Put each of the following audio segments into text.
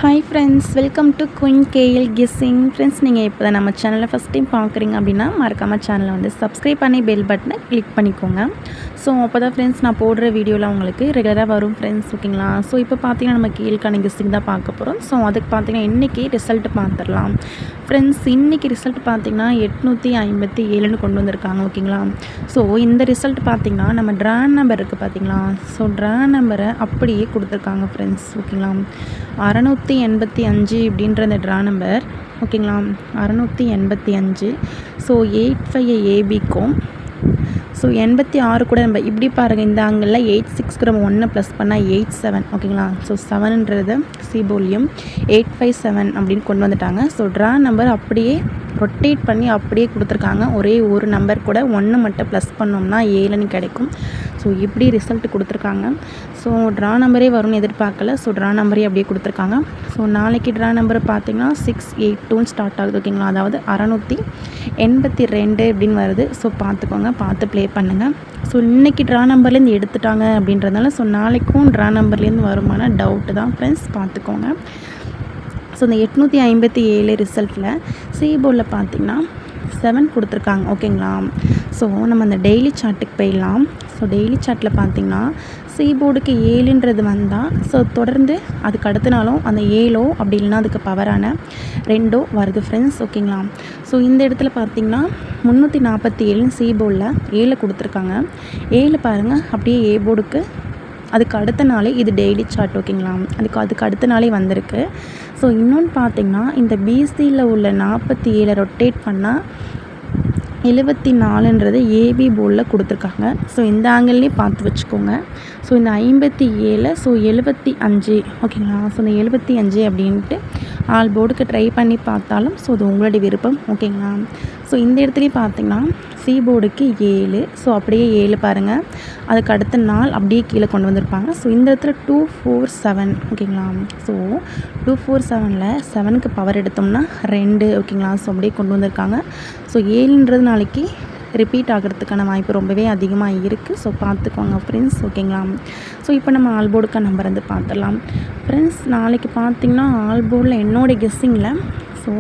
Hi friends, welcome to queen KL guessing. Friends, நீங்கள் இப்போ தான் நம்ம சேனலை ஃபஸ்ட் டைம் பார்க்குறீங்க அப்படின்னா மறக்காமல் சேனலை வந்து சப்ஸ்கிரைப் பண்ணி பெல் பட்டனை கிளிக் பண்ணிக்கோங்க. ஸோ அப்போ தான் ஃப்ரெண்ட்ஸ் நான் போடுற வீடியோவில் உங்களுக்கு ரெகுலராக வரும் ஃப்ரெண்ட்ஸ், ஓகேங்களா? ஸோ இப்போ பார்த்தீங்கன்னா நம்ம கேஎல்கான கெஸ்ஸிங் தான் பார்க்க போகிறோம். ஸோ அதுக்கு பார்த்தீங்கன்னா இன்றைக்கி ரிசல்ட் பார்த்துடலாம் ஃப்ரெண்ட்ஸ். இன்றைக்கி ரிசல்ட் பார்த்தீங்கன்னா 857ன்னு கொண்டு வந்திருக்காங்க, ஓகேங்களா? ஸோ இந்த ரிசல்ட் பார்த்தீங்கன்னா நம்ம ட்ரா நம்பர் இருக்குது பார்த்தீங்களா? ஸோ ட்ரா நம்பரை அப்படியே கொடுத்துருக்காங்க ஃப்ரெண்ட்ஸ், ஓகேங்களா? 685 அப்படின்ற அந்த ட்ரா நம்பர், ஓகேங்களா? 685. ஸோ 85 ஏபிக்கும், ஸோ 86 கூட நம்ம இப்படி பாருங்கள், இந்த ஆங்கிளில் 86 கூட நம்ம 1 ப்ளஸ் பண்ணால் 87, ஓகேங்களா? ஸோ 7ன்றது சிபோலியம் 857 அப்படின்னு கொண்டு வந்துட்டாங்க. ஸோ ட்ரா நம்பர் அப்படியே ரொட்டேட் பண்ணி அப்படியே கொடுத்துருக்காங்க. ஒரே ஒரு நம்பர் கூட 1 மட்டும் ப்ளஸ் பண்ணோம்னா 7ன்னு கிடைக்கும். ஸோ இப்படி ரிசல்ட் கொடுத்துருக்காங்க. ஸோ ட்ரா நம்பரே வரும்னு எதிர்பார்க்கல. ஸோ ட்ரா நம்பரே அப்படியே கொடுத்துருக்காங்க. ஸோ நாளைக்கு ட்ரா நம்பரை பார்த்தீங்கன்னா 682 ஸ்டார்ட் ஆகுது, ஓகேங்களா? அதாவது 682 அப்படின்னு வருது. ஸோ பார்த்துக்கோங்க, பார்த்து ப்ளே பண்ணுங்கள். ஸோ இன்றைக்கி ட்ரா நம்பர்லேருந்து எடுத்துட்டாங்க அப்படின்றதுனால ஸோ நாளைக்கும் ட்ரா நம்பர்லேருந்து வருமான டவுட்டு தான் ஃப்ரெண்ட்ஸ், பார்த்துக்கோங்க. ஸோ இந்த 857 ரிசல்ட்டில் சி போர்டில் பார்த்திங்கன்னா 7 கொடுத்துருக்காங்க, ஓகேங்களா? ஸோ நம்ம அந்த டெய்லி சார்ட்டுக்கு போயிடலாம். ஸோ டெய்லி சார்ட்டில் பார்த்திங்கன்னா சி போர்டுக்கு 7ன்றது வந்தால் ஸோ தொடர்ந்து அதுக்கு அடுத்த நாளும் அந்த 7 அப்படி இல்லைனா அதுக்கு பவரான 2 வருது ஃப்ரெண்ட்ஸ், ஓகேங்களா? ஸோ இந்த இடத்துல பார்த்திங்கன்னா 347 சி போர்டில் 7 கொடுத்துருக்காங்க. 7 பாருங்கள் அப்படியே ஏ போர்டுக்கு அதுக்கு அடுத்த நாளே இது டெய்லி சார்ட், ஓகேங்களா? அதுக்கு அடுத்த நாளே வந்திருக்கு. ஸோ இன்னொன்று பார்த்திங்கன்னா இந்த பிசியில் உள்ள 47 ரொட்டேட் பண்ணால் 74ன்றது ஏபி போர்டில் கொடுத்துருக்காங்க. ஸோ இந்த ஆங்கிள்லேயே பார்த்து வச்சுக்கோங்க. ஸோ இந்த 57 ஸோ 75, ஓகேங்களா? ஸோ இந்த 75 அப்படின்ட்டு ஆல் போர்டுக்கு ட்ரை பண்ணி பார்த்தாலும் ஸோ அது உங்களுடைய விருப்பம், ஓகேங்களா? ஸோ இந்த இடத்துலையும் பார்த்திங்கன்னா சி போர்டுக்கு 7, ஸோ அப்படியே 7 பாருங்கள், அதுக்கு அடுத்த நாள் அப்படியே கீழே கொண்டு வந்திருப்பாங்க. ஸோ இந்த இடத்துல 247, ஓகேங்களா? ஸோ 247ல் 7க்கு பவர் எடுத்தோம்னா 2, ஓகேங்களா? ஸோ அப்படியே கொண்டு வந்திருக்காங்க. ஸோ 7ன்றது நாளைக்கு ரிப்பீட் ஆகிறதுக்கான வாய்ப்பு ரொம்பவே அதிகமாக இருக்குது. ஸோ பார்த்துக்கோங்க ஃப்ரெண்ட்ஸ், ஓகேங்களா? ஸோ இப்போ நம்ம ஆல் போர்டுக்கான நம்பர் வந்து பார்த்துடலாம் ஃப்ரெண்ட்ஸ். நாளைக்கு பார்த்திங்கன்னா ஆல் போர்டில் என்னோடய கெஸ்ஸிங்கில் ஸோ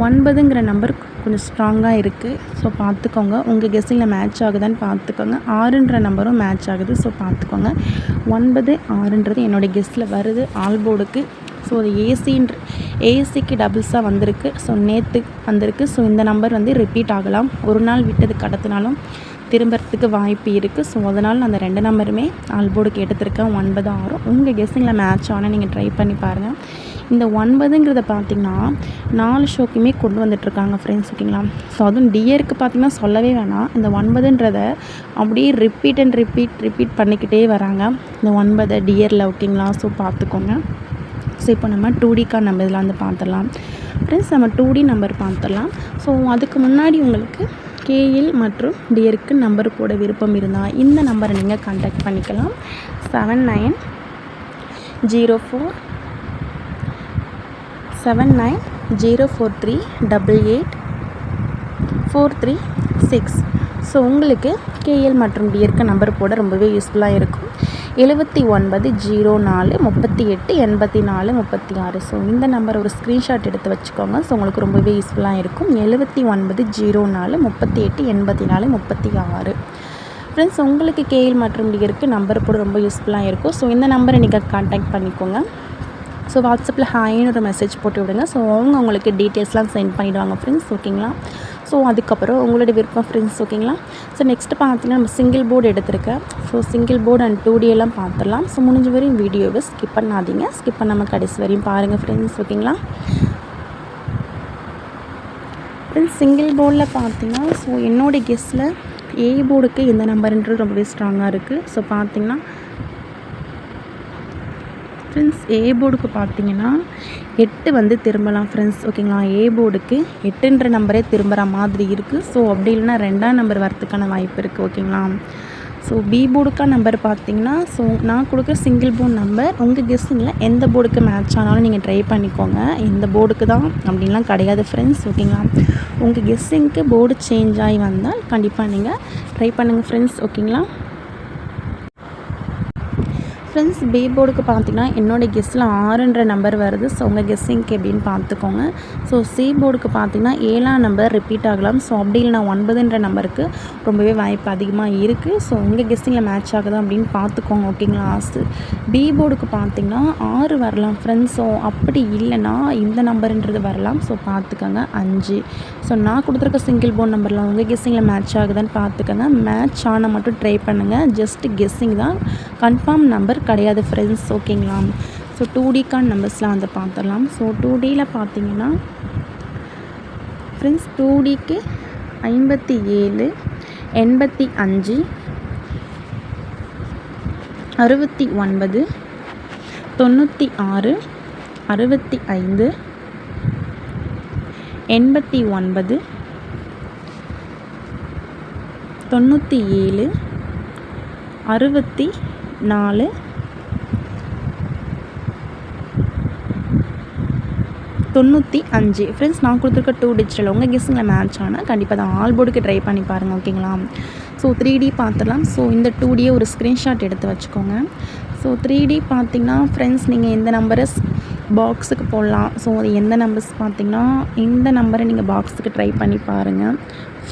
9ங்கிற நம்பர் கொஞ்சம் ஸ்ட்ராங்காக இருக்குது. ஸோ பார்த்துக்கோங்க, உங்கள் கெஸ்ஸிங்கில் மேட்ச் ஆகுதான்னு பார்த்துக்கோங்க. 6ன்ற நம்பரும் மேட்ச் ஆகுது. ஸோ பார்த்துக்கோங்க, 9, 6ன்றது என்னோடய கெஸ்ஸில் வருது ஆல் போர்டுக்கு. ஸோ அது ஏசிக்கு டபுள்ஸாக வந்திருக்கு. ஸோ நேற்று வந்திருக்கு. ஸோ இந்த நம்பர் வந்து ரிப்பீட் ஆகலாம். ஒரு நாள் விட்டதுக்கு அடுத்தனாலும் திரும்புறதுக்கு வாய்ப்பு இருக்குது. ஸோ அதனால் நான் அந்த 2 நம்பருமே ஆல் போர்டுக்கு எடுத்திருக்கேன், 9, 6. உங்கள் கெஸ்ஸிங்கில் மேட்ச் ஆனால் நீங்கள் ட்ரை பண்ணி பாருங்கள். இந்த 9ங்கிறத பார்த்திங்கன்னா 4 ஷோக்குமே கொண்டு வந்துட்டுருக்காங்க ஃப்ரெண்ட்ஸ், ஓகேங்களா? ஸோ அதுவும் டியருக்கு பார்த்திங்கன்னா சொல்லவே வேணாம். இந்த 9ன்றதை அப்படியே ரிப்பீட் பண்ணிக்கிட்டே வராங்க இந்த 9 டியரில், ஓகேங்களா? ஸோ பார்த்துக்கோங்க. ஸோ இப்போ நம்ம 2Dக்கான நம்பர் இதில் வந்து பார்த்துடலாம் ஃப்ரெண்ட்ஸ். நம்ம 2D நம்பர் பார்த்துடலாம். ஸோ அதுக்கு முன்னாடி உங்களுக்கு கேஎல் மற்றும் டியருக்கு நம்பர் போட விருப்பம் இருந்தால் இந்த நம்பரை நீங்கள் கான்டாக்ட் பண்ணிக்கலாம். 7904388436. ஸோ உங்களுக்கு கேஎல் மற்றும் டியருக்கு நம்பர் போட ரொம்பவே யூஸ்ஃபுல்லாக இருக்கும். 7904388436. ஸோ இந்த நம்பர் ஒரு ஸ்க்ரீன்ஷாட் எடுத்து வச்சுக்கோங்க. ஸோ உங்களுக்கு ரொம்பவே யூஸ்ஃபுல்லாக இருக்கும். 7904388436. ஃப்ரெண்ட்ஸ், உங்களுக்கு கேஎல் மற்றும் டியருக்கு நம்பர் போட ரொம்ப யூஸ்ஃபுல்லாக இருக்கும். ஸோ இந்த நம்பரை நீங்கள் கான்டாக்ட் பண்ணிக்கோங்க. ஸோ வாட்ஸ்அப்பில் ஹாய்னு ஒரு மெசேஜ் போட்டு விடுங்க. ஸோ உங்களுக்கு டீட்டெயில்ஸ்லாம் சென்ட் பண்ணிவிடுவாங்க ஃப்ரெண்ட்ஸ், ஓகேங்களா? ஸோ அதுக்கப்புறம் உங்களோட விருப்பம் ஃப்ரெண்ட்ஸ், ஓகேங்களா? ஸோ நெக்ஸ்ட்டு பார்த்திங்கன்னா நம்ம சிங்கிள் போர்டு எடுத்திருக்கேன். So single board and 2D எல்லாம் பார்த்துடலாம். ஸோ முடிஞ்ச வரையும் வீடியோவை ஸ்கிப் பண்ணாதீங்க. ஸ்கிப் பண்ணாமல் கடைசி வரையும் பாருங்கள் ஃப்ரெண்ட்ஸ், ஓகேங்களா? ஃப்ரெண்ட்ஸ், சிங்கிள் போர்டில் பார்த்திங்கன்னா ஸோ என்னோடய கெஸ்ஸில் ஏ போர்டுக்கு இந்த நம்பர்ன்றது ரொம்பவே ஸ்ட்ராங்காக இருக்குது. ஸோ பார்த்திங்கன்னா ஃப்ரெண்ட்ஸ் ஏ போர்டுக்கு பார்த்திங்கன்னா 8 வந்து திரும்பலாம் ஃப்ரெண்ட்ஸ், ஓகேங்களா? ஏ போர்டுக்கு 8ன்ற நம்பரே திரும்புகிற மாதிரி இருக்குது. ஸோ அப்படி இல்லைனா 2ஆம் நம்பர் வரத்துக்கான வாய்ப்பு இருக்குது, ஓகேங்களா? ஸோ பி போர்டுக்கான நம்பர் பார்த்திங்கன்னா ஸோ நான் கொடுக்குற சிங்கிள் போர்டு நம்பர் உங்கள் கெஸ்ஸிங்கில் எந்த போர்டுக்கு மேட்ச் ஆனாலும் நீங்கள் ட்ரை பண்ணிக்கோங்க. இந்த போர்டுக்கு தான் அப்படின்லாம் கிடையாது ஃப்ரெண்ட்ஸ், ஓகேங்களா? உங்கள் கெஸ்ஸிங்க்கு போர்டு சேஞ்ச் ஆகி வந்தால் கண்டிப்பாக நீங்கள் ட்ரை பண்ணுங்கள் ஃப்ரெண்ட்ஸ், ஓகேங்களா? ஃப்ரெண்ட்ஸ் பி போர்டுக்கு பார்த்தீங்கன்னா என்னோடய கெஸ்ஸில் 6ன்ற நம்பர் வருது. ஸோ உங்கள் கெஸ்ஸிங்க்கு எப்படின்னு பார்த்துக்கோங்க. ஸோ சி போர்டுக்கு பார்த்தீங்கன்னா 7ஆம் நம்பர் ரிப்பீட் ஆகலாம். ஸோ அப்படி இல்லைனா 9ன்ற நம்பருக்கு ரொம்பவே வாய்ப்பு அதிகமாக இருக்குது. ஸோ உங்கள் கெஸ்ஸிங்கில் மேட்ச் ஆகுதா அப்படின்னு பார்த்துக்கோங்க. ஓகேங்களா? பி போர்டுக்கு பார்த்தீங்கன்னா 6 வரலாம் ஃப்ரெண்ட்ஸ். ஸோ அப்படி இல்லைனா இந்த நம்பருன்றது வரலாம். ஸோ பார்த்துக்கோங்க 5. ஸோ நான் கொடுத்துருக்க சிங்கிள் போர்டு நம்பரில் உங்கள் கெஸ்ஸிங்கில் மேட்ச் ஆகுதான்னு பார்த்துக்கோங்க. மேட்ச் ஆனால் மட்டும் ட்ரை பண்ணுங்கள். ஜஸ்ட் கெஸ்ஸிங் தான், கன்ஃபார்ம் நம்பர் கிடையாது ஃப்ரெண்ட்ஸ். ஓகேங்களா? ஸோ 2Dக்கான நம்பர்ஸ்லாம் வந்து பார்த்துடலாம். ஸோ 2Dயில் பார்த்தீங்கன்னா ஃப்ரெண்ட்ஸ் 2Dக்கு 57, 85, 69, 96, 65, 89, 97, 64, 95. ஃப்ரெண்ட்ஸ் நான் கொடுத்துருக்க 2 டிஜிட்டில் உங்கள் கெஸ்ஸிங்கில் மேட்ச் ஆனால் கண்டிப்பாக தான் ஆல் போர்டுக்கு ட்ரை பண்ணி பாருங்கள். ஓகேங்களா? ஸோ 3D பார்த்துடலாம். ஸோ இந்த 2Dயை ஒரு ஸ்க்ரீன்ஷாட் எடுத்து வச்சுக்கோங்க. ஸோ 3D பார்த்திங்கன்னா ஃப்ரெண்ட்ஸ் நீங்கள் எந்த நம்பரை பாக்ஸுக்கு போடலாம். ஸோ அது எந்த நம்பர்ஸ் பார்த்திங்கன்னா இந்த நம்பரை நீங்கள் பாக்ஸுக்கு ட்ரை பண்ணி பாருங்கள்.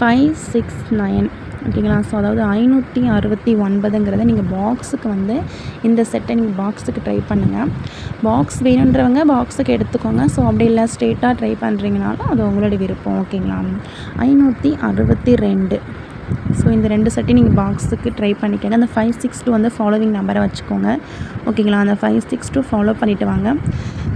569. ஓகேங்களா? ஸோ அதாவது 569ங்கிறத நீங்கள் பாக்ஸுக்கு வந்து இந்த செட்டை நீங்கள் பாக்ஸுக்கு ட்ரை பண்ணுங்கள். பாக்ஸ் வேணுன்றவங்க பாக்ஸுக்கு எடுத்துக்கோங்க. ஸோ அப்படி இல்லை ஸ்ட்ரெயிட்டாக ட்ரை பண்ணுறீங்கனாலும் அது உங்களோட விருப்பம். ஓகேங்களா? 562. ஸோ இந்த 2 செட்டையும் நீங்கள் பாக்ஸுக்கு ட்ரை பண்ணிக்கோங்க. அந்த 562 வந்து ஃபாலோவிங் நம்பரை வச்சுக்கோங்க. ஓகேங்களா? அந்த 562 ஃபாலோ பண்ணிவிட்டு வாங்க.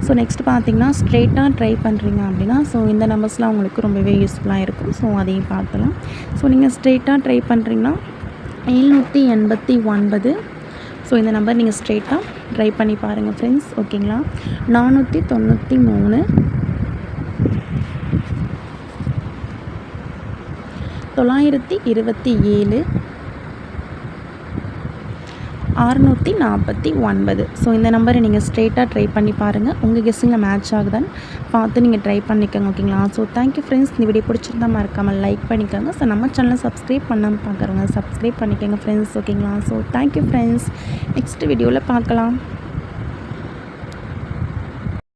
ஸோ நெக்ஸ்ட் பார்த்தீங்கன்னா ஸ்ட்ரெயிட்டாக ட்ரை பண்ணுறீங்க அப்படின்னா ஸோ இந்த நம்பர்ஸ்லாம் உங்களுக்கு ரொம்பவே யூஸ்ஃபுல்லாக இருக்கும். ஸோ அதையும் பார்க்கலாம். ஸோ நீங்கள் ஸ்ட்ரெயிட்டாக ட்ரை பண்ணுறீங்கன்னா 789. ஸோ இந்த நம்பர் நீங்கள் ஸ்ட்ரெயிட்டாக ட்ரை பண்ணி பாருங்கள் ஃப்ரெண்ட்ஸ். ஓகேங்களா? 493, 927, 649. ஸோ இந்த நம்பரை நீங்கள் ஸ்ட்ரெயிட்டாக ட்ரை பண்ணி பாருங்கள். உங்கள் கெஸ்ஸிங்கில் மேட்ச் ஆகுதான்னு பார்த்து நீங்கள் ட்ரை பண்ணிக்கோங்க. ஓகேங்களா? So thank you friends. இந்த வீடியோ பிடிச்சிருந்தா மறக்காமல் லைக் பண்ணிக்கோங்க. ஸோ நம்ம சேனலை சப்ஸ்கிரைப் பண்ணாமல் பார்க்குறவங்க சப்ஸ்கிரைப் பண்ணிக்கோங்க ஃப்ரெண்ட்ஸ். ஓகேங்களா? So thank you friends. நெக்ஸ்ட் வீடியோவில் பார்க்கலாம்.